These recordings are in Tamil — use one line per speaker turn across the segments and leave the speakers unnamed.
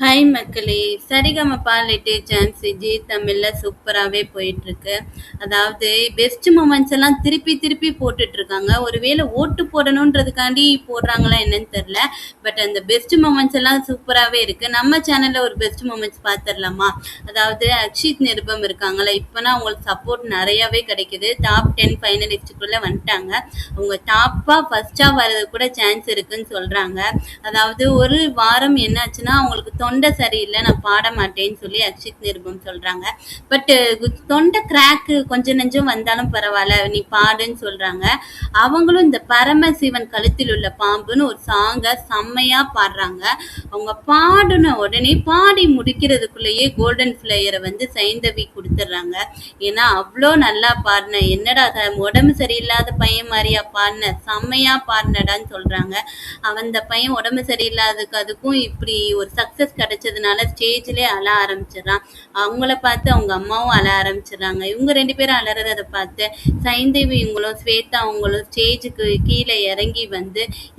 ஹாய் மக்களே! சரிகமப லிட்டில் ஜி தமிழ்ல சூப்பராவே போயிட்டுருக்கு. அதாவது பெஸ்ட் மொமெண்ட்ஸ் எல்லாம் திருப்பி திருப்பி போட்டுட்டு இருக்காங்க. ஒருவேளை ஓட்டு போடணுன்றதுக்காண்டி போடுறாங்களா என்னன்னு தெரியல. பட் அந்த பெஸ்ட் மொமெண்ட்ஸ் எல்லாம் சூப்பராவே இருக்கு. நம்ம சேனல்ல ஒரு பெஸ்ட் மொமெண்ட்ஸ் பார்த்துடலாமா? அதாவது அக்ஷித் நிருபம் இருக்காங்களா, இப்போனா அவங்களுக்கு சப்போர்ட் நிறையவே கிடைக்குது. டாப் 10 ஃபைனலிஸ்டுக்குள்ள வந்துட்டாங்க. அவங்க டாப்பா ஃபர்ஸ்டா வர்றது கூட சான்ஸ் இருக்குன்னு சொல்றாங்க. அதாவது ஒரு வாரம் என்னாச்சுன்னா அவங்களுக்கு தொண்டை சரியில்லை, நான் பாட மாட்டேன்னு சொல்லி அக்ஷித் நிருபம் சொல்றாங்க. பட் தொண்டை கிராக்கு கொஞ்சம் நெஞ்சம் வந்தாலும் பரவாயில்ல, நீ பாடுன்னு சொல்றாங்க. அவங்களும் இந்த பரமசிவன் கழுத்தில் உள்ள பாம்புன்னு ஒரு சாங்கை செம்மையா பாடுறாங்க. அவங்க பாடின உடனே பாடி முடிக்கிறதுக்குள்ளேயே கோல்டன் ஃபிளையரை சைந்தவி கொடுத்துட்றாங்க. ஏன்னா அவ்வளோ நல்லா பாடின, என்னடா உடம்பு சரியில்லாத பையன் மாதிரியா பாடின, செம்மையா பாடினடான்னு சொல்றாங்க. அந்த பையன் உடம்பு சரியில்லாததுக்கு அதுக்கும் இப்படி ஒரு சக்சஸ் கிடைச்சதுனால ஸ்டேஜ்லேயே அழ ஆரம்பிச்சிடறான். அவங்கள பார்த்து அவங்க அம்மாவும் அழ ஆரம்பிச்சிடுறாங்க. இவங்க 2 பேரும் அலறதை பார்த்து சைந்தேவி இவங்களும் ஸ்வேதா அவங்களும் ஸ்டேஜுக்கு கீழே இறங்கி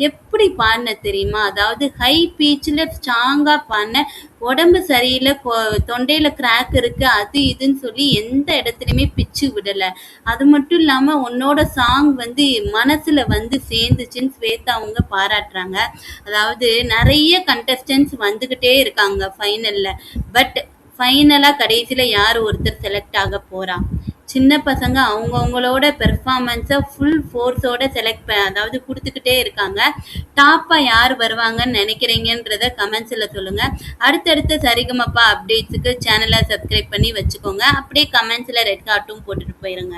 எப்படி பாடின தெரியுமா? அதாவது ஹை பீச்சில் ஸ்ட்ராங்காக பாடின, உடம்பு சரியில்லை, தொண்டையில கிராக் இருக்கு, அது இதுன்னு சொல்லி எந்த இடத்துலையுமே பிச்சு விடலை. அது மட்டும் இல்லாமல் உன்னோட சாங் மனசுல சேர்ந்துச்சுன்னு ஸ்வேதா அவங்க பாராட்டுறாங்க. அதாவது நிறைய கண்டஸ்டன்ஸ் வந்துகிட்டே இருக்காங்க ஃபைனல்ல. பட் ஃபைனலா கடைசியில யார் ஒருத்தர் செலக்ட் ஆக போறா? சின்ன பசங்க அவங்கவுங்களோட பெர்ஃபார்மன்ஸை ஃபுல் ஃபோர்ஸோட அதாவது கொடுத்துக்கிட்டே இருக்காங்க. டாப்பா யார் வருவாங்கன்னு நினைக்கிறீங்கன்றத கமெண்ட்ஸில் சொல்லுங்க. அடுத்தடுத்த சரிகமப்பா அப்டேட்ஸுக்கு சேனலை சப்ஸ்கிரைப் பண்ணி வச்சுக்கோங்க. அப்படியே கமெண்ட்ஸில் ரெட் ஹார்ட்டும் போட்டுட்டு போயிருங்க.